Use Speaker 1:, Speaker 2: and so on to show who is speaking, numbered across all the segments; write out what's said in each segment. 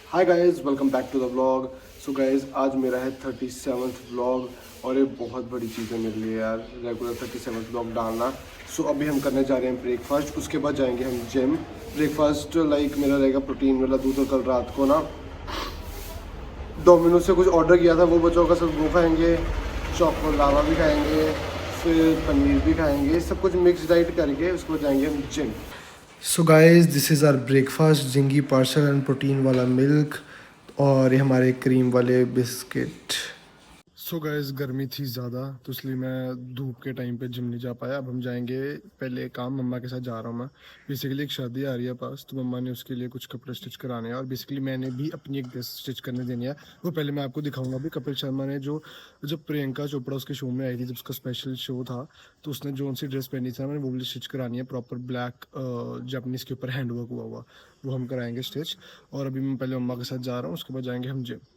Speaker 1: Hi guys, welcome back to the vlog. So guys, आज मेरा है 37th व्लॉग और ये बहुत बड़ी चीज़ है मेरे लिए यार, रेगुलर 37th व्लॉग डालना। सो अभी हम करने जा रहे हैं ब्रेकफास्ट, उसके बाद जाएंगे हम जिम। ब्रेकफास्ट लाइक मेरा रहेगा प्रोटीन वाला दूध, और कल रात को ना डोमिनोज से कुछ ऑर्डर किया था, वो बच्चों का सब वो खाएँगे, चॉको लावा भी खाएँगे, फिर पनीर भी खाएँगे, सब कुछ मिक्स डाइट करके उसके बाद जाएंगे हम gym. So guys, this is our breakfast, Zingy parcel and protein वाला मिल्क और ये हमारे क्रीम वाले बिस्किट। सो गाइस, गर्मी थी ज़्यादा तो इसलिए मैं धूप के टाइम पे जिम नहीं जा पाया। अब हम जाएंगे, पहले काम मम्मा के साथ जा रहा हूँ मैं। बेसिकली एक शादी आ रही है पास, तो मम्मा ने उसके लिए कुछ कपड़े स्टिच कराने हैं और बेसिकली मैंने भी अपनी एक ड्रेस स्टिच करने देनी है। वो पहले मैं आपको दिखाऊंगा। अभी कपिल शर्मा ने जो जब प्रियंका चोपड़ा उसके शो में आई थी, जब उसका स्पेशल शो था, तो उसने जो उनसी ड्रेस पहनी थी मैंने वो भी स्टिच करानी है। प्रॉपर ब्लैक जापनीज़ के ऊपर हैंड वर्क हुआ हुआ, वो हम कराएंगे स्टिच। और अभी मैं पहले मम्मा के साथ जा रहा हूँ, उसके बाद जाएंगे हम जिम।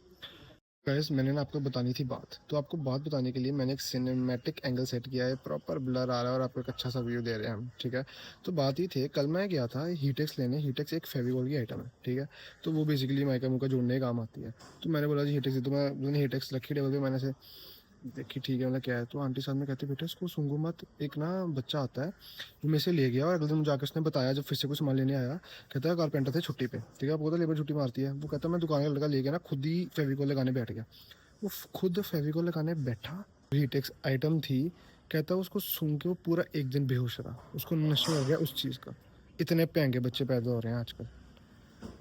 Speaker 1: गाइस, मैंने ना आपको बतानी थी बात, तो आपको बात बताने के लिए मैंने एक सिनेमैटिक एंगल सेट किया है। प्रॉपर ब्लर आ रहा है और आपको एक अच्छा सा व्यू दे रहे हैं हम, ठीक है। तो बात ही थी, कल मैं गया था हीटेक्स लेने। हीटेक्स एक फेविकॉल की आइटम है, ठीक है। तो वो बेसिकली माइका मुका जोड़ने का काम आती है। तो मैंने बोला जी हीटेक्स, तो मैंने हीटेक्स रखी टेबल पे, मैंने से देखी, ठीक है, मतलब क्या है। तो आंटी साहब ने कहती बेटा इसको सूंघो मत। एक ना बच्चा आता है, वो मेरे से ले गया और अगले दिन जाकर उसने बताया, जब फिर से कुछ सामान लेने आया, कहता है कारपेंटर थे छुट्टी पे, ठीक है, आपको पता लेबर छुट्टी मारती है। वो कहता मैं दुकान का लड़का ले गया ना, खुद ही फेविकॉल लगाने बैठ गया। वो खुद फेविकॉल लगाने बैठा, हीटेक्स आइटम थी, कहता उसको सूंघ के वो पूरा एक दिन बेहोश रहा, उसको नशा हो गया उस चीज़ का। इतने महंगे बच्चे पैदा हो रहे हैं आजकल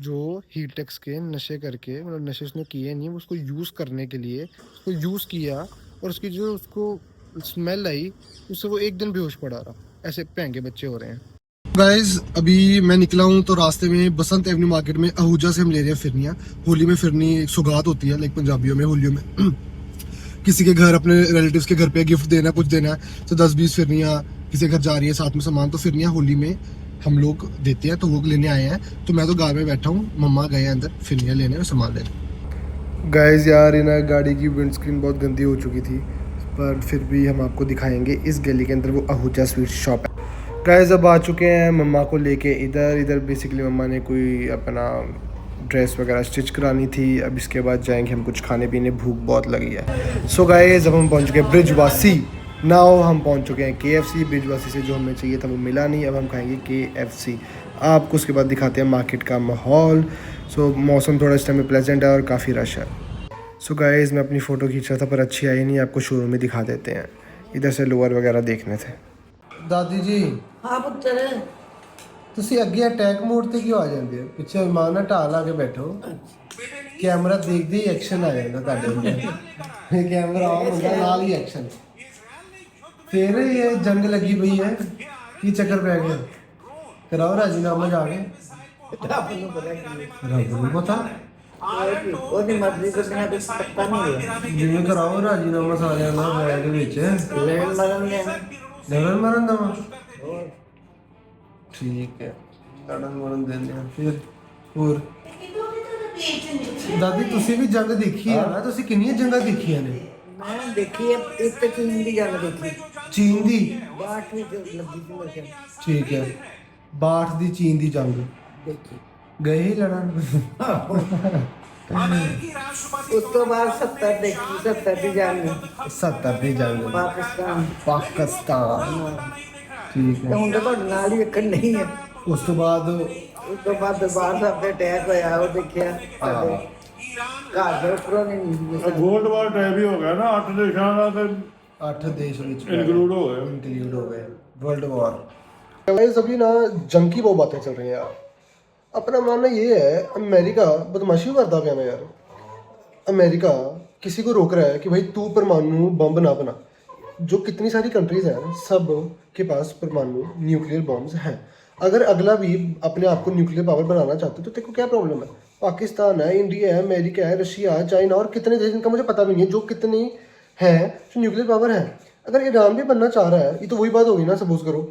Speaker 1: जो हीटेक्स के नशे करके, मतलब नशे उसने किए नहीं, उसको यूज़ करने के लिए उसको यूज़ किया और उसकी जो उसको स्मेल आई, उससे वो एक दिन बेहोश पड़ा रहा। ऐसे महंगे बच्चे हो रहे हैं। गाइज, अभी मैं निकला हूँ तो रास्ते में बसंत एवेन्यू मार्केट में आहूजा से हम ले रहे हैं फिरनियाँ। होली में फिरनी एक सौगात होती है, लाइक पंजाबियों में होलियों में किसी के घर, अपने रिलेटिव्स के घर पे गिफ्ट देना, कुछ देना है, तो 10-20 फिरनियाँ किसी के घर जा रही है साथ में सामान, तो फिरनियाँ होली में हम लोग देते हैं, तो वो लेने आए हैं। तो मैं तो गाड़ी में बैठा हूँ, मम्मा गए अंदर फिरनियाँ लेने और सामान लेने। गाइज यार, इन गाड़ी की विंड स्क्रीन बहुत गंदी हो चुकी थी, पर फिर भी हम आपको दिखाएंगे। इस गली के अंदर वो आहूजा स्वीट शॉप है। गाइज, अब आ चुके हैं मम्मा को लेके इधर बेसिकली मम्मा ने कोई अपना ड्रेस वगैरह स्टिच करानी थी। अब इसके बाद जाएंगे हम कुछ खाने पीने, भूख बहुत लगी है। सो गाइस, अब हम पहुंच चुके हैं ब्रिजवासी। नाउ हम पहुंच चुके हैं KFC। ब्रिजवासी से जो हमें चाहिए था वो मिला नहीं, अब हम खाएंगे KFC। आपको उसके बाद दिखाते हैं मार्केट का माहौल। सो मौसम थोड़ा इस टाइम में प्लेजेंट है और काफ़ी रश है। सो गाइस, मैं अपनी फ़ोटो खींच रहा था पर अच्छी आई नहीं, आपको शोरूम में दिखा देते हैं। इधर से लोअर वगैरह देखने थे। दादी जी,
Speaker 2: हाँ पुੱਤਰ
Speaker 1: ਤੁਸੀਂ ਅੱਗੇ ਅਟੈਕ ਮੋਡ ਤੇ ਕਿਉਂ ਆ ਜਾਂਦੇ ਹੋ? ਪਿੱਛੇ ਇਮਾਨ ਨਾਲ ਢਾਲ ਲਾ ਕੇ ਬੈਠੋ, ਕੈਮਰਾ ਦੇਖਦੇ ਹੀ ਐਕਸ਼ਨ ਆ ਜਾਂਦਾ ਤੁਹਾਡੇ ਅੰਦਰ। ਇਹ ਕੈਮਰਾ ਆਨ ਹੁੰਦਾ ਨਾਲ ਹੀ ਐਕਸ਼ਨ। ਫਿਰ ਇਹ ਜੰਗ ਲੱਗੀ ਪਈ ਹੈ, ਕੀ ਚੱਕਰ ਪੈ ਗਿਆ? ਕਰਾਓ ਰਾਜੀਨਾਮਾ ਜਾ ਕੇ।
Speaker 2: ਰੱਬ ਨੂੰ ਪਤਾ ਕੀ
Speaker 1: ਰੱਬ ਨੂੰ ਪਤਾ,
Speaker 2: ਉਹਦੀ ਮਰਜ਼ੀ ਤੋਂ ਬਿਨਾਂ ਕੁਛ ਪੱਕਾ ਨਹੀਂ ਹੋਇਆ
Speaker 1: ਜਿਵੇਂ ਕਰਾਓ ਰਾਜੀਨਾਮਾ ਸਾਰਿਆਂ ਦਾ ਹੋਇਆ ਦੇ ਵਿੱਚ।
Speaker 2: ਲੈਣ ਮਰਨ ਨੇ
Speaker 1: ਲੜਨ ਮਰਨ ਦਾ ਵਾ?
Speaker 2: ਹੋਰ
Speaker 1: ਠੀਕ ਹੈ, ਲੜਨ ਮਰਨ ਦਿੰਦੇ ਆ ਫਿਰ। ਹੋਰ ਦਾਦੀ, ਤੁਸੀਂ ਵੀ ਜੰਗ ਦੇਖੀ ਹੈ ਨਾ? ਤੁਸੀਂ ਕਿੰਨੀਆਂ ਜੰਗਾਂ ਦੇਖੀਆਂ ਨੇ?
Speaker 2: ਮੈਂ ਦੇਖੀ ਹੈ, ਇੱਕ ਤਾਂ ਚੀਨ ਦੀ ਜੰਗ ਦੇਖੀ,
Speaker 1: ਚੀਨ ਦੀ?
Speaker 2: ਬਾਟ ਵਿੱਚ ਲੱਗੀ ਸੀ ਮੇਰੇ ਖਿਆਲ
Speaker 1: ਠੀਕ ਹੈ, 62 ਦੀ ਚੀਨ ਦੀ ਜੰਗ
Speaker 2: ਦੇਖੀ।
Speaker 1: ਗਏ ਹੀ ਲੜਨ।
Speaker 2: ਉਸ ਤੋਂ ਬਾਅਦ 70 ਦੇਖੀ, 70 ਦੀ ਜੰਗ
Speaker 1: 70 ਦੀ ਜੰਗ
Speaker 2: ਪਾਕਿਸਤਾਨ।
Speaker 1: ਪਾਕਿਸਤਾਨ। ਠੀਕ
Speaker 2: ਤੇ
Speaker 1: ਹੈ,
Speaker 2: ਹੁਣ ਤਾਂ ਤੁਹਾਡੇ ਨਾਲ ਹੀ ਵੇਖਣ ਨਹੀਂ ਹੈ।
Speaker 1: ਉਸ ਤੋਂ ਬਾਅਦ
Speaker 2: ਉਸ ਤੋਂ ਬਾਅਦ ਦਰਬਾਰ ਸਾਹਿਬ ਤੇ ਅਟੈਕ ਹੋਇਆ, ਉਹ ਦੇਖਿਆ ਸਾਡੇ ਘਰ ਦੇ ਉੱਪਰੋਂ ਨਹੀਂ
Speaker 3: ਗੋਲਡ ਵਾਰ ਟਾਈਪ ਹੀ ਹੋ ਗਿਆ ਨਾ, 8 ਦੇਸ਼ਾਂ ਦਾ ਤੇ
Speaker 1: 8 देश
Speaker 3: इंक्लूड हो गए।
Speaker 1: इंक्लूड हो गए वर्ल्ड वॉर। अभी ना जंग की बहुत बातें चल रही हैं यार। अपना मानना ये है, अमेरिका बदमाशी करता पाया ना यार। अमेरिका किसी को रोक रहा है कि भाई तू परमाणु बम ना बना। जो कितनी सारी कंट्रीज हैं, सब के पास परमाणु न्यूक्लियर बॉम्ब्स हैं। अगर अगला भी अपने आप को न्यूक्लियर पावर बनाना चाहते तो तेरे को क्या प्रॉब्लम है? पाकिस्तान है, इंडिया है, अमेरिका है, रशिया है, चाइना और कितने देश, इनका मुझे पता भी नहीं है, जो कितनी हैं जो न्यूक्लियर पावर है। अगर ईरान भी बनना चाह रहा है, ये तो वही बात होगी ना, सपोज करो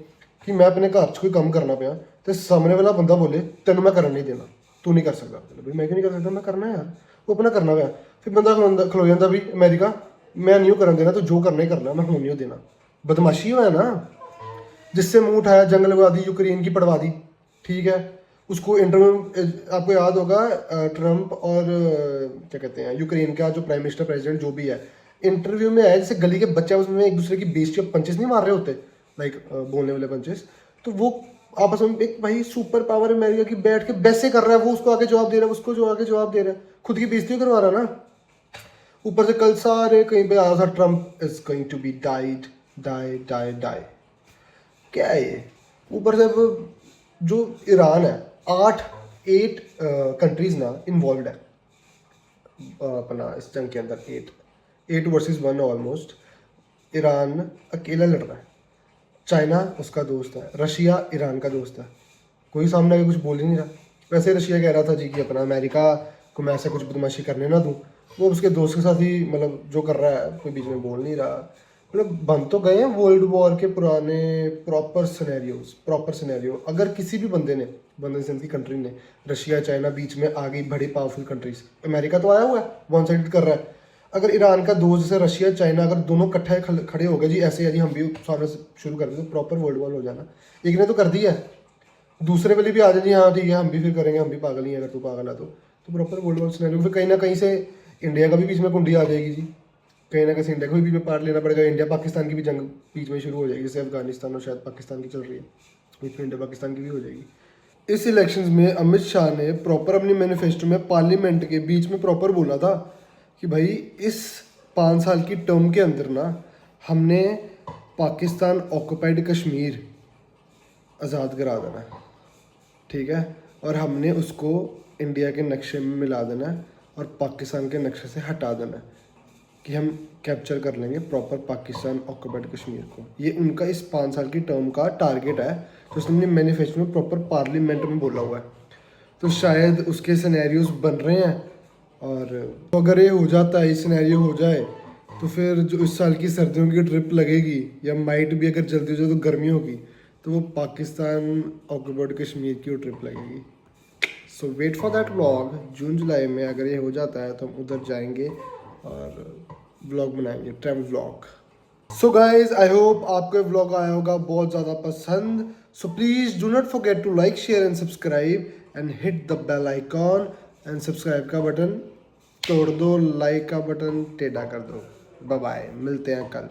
Speaker 1: कि मैं अपने घर च कोई काम करना पाया तो सामने वाला बंदा बोले तेन मैं करन नहीं देना, तू नहीं कर सकता। चलो भाई, मैं क्यों नहीं कर सकता? मैं करना है यार, वो अपना करना पाया। फिर बंदा खलो जाता भी अमेरिका, मैं नहीं करन देना, तो जो करना ही करना, मैं होने नहीं देना। बदमाशी है ना, जिससे मुंह उठाया, जंग लगवा दी, यूक्रेन की पड़वा दी, ठीक है। उसको इंटरव्यू, आपको याद होगा ट्रम्प और क्या कहते हैं यूक्रेन का जो प्राइम मिनिस्टर प्रेसिडेंट जो भी है, इंटरव्यू में आया जैसे गली के बच्चे उसमें एक दूसरे की बेइज्जती पंचेस नहीं मार रहे होते, लाइक बोलने वाले पंचेस, तो वो आपस में एक भाई सुपर पावर अमेरिका की बैठ के वैसे कर रहा है, वो उसको आगे जवाब दे रहा है, उसको जो आगे जवाब दे रहा है, खुद की बेइज्जती करवा रहा ना। ऊपर से कल सारे कहीं पे आया था Trump is going to be died, die die die, क्या है ये। ऊपर से जो ईरान है, 8 कंट्रीज ना इन्वॉल्व है अपना इस जंग के अंदर, 8 वर्सेस 1 ऑलमोस्ट। ईरान अकेला लड़ रहा है, चाइना उसका दोस्त है, रशिया ईरान का दोस्त है, कोई सामने आके कुछ बोल ही नहीं रहा। वैसे रशिया कह रहा था जी कि अपना अमेरिका को मैं ऐसा कुछ बदमाशी करने ना दूँ, वो उसके दोस्त के साथ ही मतलब जो कर रहा है, कोई बीच में बोल नहीं रहा। मतलब बन तो गए हैं वर्ल्ड वॉर के पुराने प्रॉपर सिनेरियो। अगर किसी भी बंदे की कंट्री ने, रशिया चाइना बीच में आ गई, बड़ी पावरफुल कंट्रीज, अमेरिका तो आया हुआ है वन साइड कर रहा है। अगर ईरान का दोस्त जैसे रशिया चाइना अगर दोनों इकट्ठे खड़े हो गए जी ऐसे है जी, हम भी सामने से शुरू कर दें तो प्रॉपर वर्ल्ड वॉर हो जाना। एक ने तो कर दिया है, दूसरे वाले भी आ जाए जी हाँ ठीक है हम भी फिर करेंगे, हम भी पागल ही हैं, अगर तू पागल है तो प्रॉपर वर्ल्ड वॉर सिनेरियो। फिर कहीं ना कहीं से इंडिया का भी बीच में कुंडी आ जाएगी जी, कहीं ना कहीं इंडिया को भी बीच में पार्ट लेना पड़ेगा। इंडिया पाकिस्तान की भी जंग बीच में शुरू हो जाएगी, जैसे अफगानिस्तान और शायद पाकिस्तान की चल रही है, बीच में इंडिया पाकिस्तान की भी हो जाएगी। इस इलेक्शंस में अमित शाह ने प्रॉपर अपनी मैनिफेस्टो में पार्लियामेंट के बीच में प्रॉपर बोला था कि भाई इस 5 साल की टर्म के अंदर ना हमने पाकिस्तान ऑक्यूपाइड कश्मीर आज़ाद करा देना है, ठीक है, और हमने उसको इंडिया के नक्शे में मिला देना है और पाकिस्तान के नक्शे से हटा देना है कि हम कैप्चर कर लेंगे प्रॉपर पाकिस्तान ऑक्यूपाइड कश्मीर को। ये उनका इस 5 साल की टर्म का टारगेट है, तो उसने मैनिफेस्टो में प्रॉपर पार्लियामेंट में बोला हुआ है। तो शायद उसके सिनेरियोज बन रहे हैं, और अगर ये हो जाता है, ये सिनेरियो हो जाए, तो फिर जो इस साल की सर्दियों की ट्रिप लगेगी, या माइट भी अगर जल्दी हो जाए तो गर्मी होगी, तो वो पाकिस्तान ऑक्यूपाइड कश्मीर की ट्रिप लगेगी। सो वेट फॉर दैट व्लॉग। जून जुलाई में अगर ये हो जाता है तो हम उधर जाएंगे और व्लॉग बनाएंगे, travel vlog. So guys I hope आपको व्लॉग आया होगा बहुत ज़्यादा पसंद। So please do not forget to like share and subscribe and hit the bell icon, and subscribe का बटन तोड़ दो, लाइक का बटन टेढ़ा कर दो। बाय बाय, मिलते हैं कल।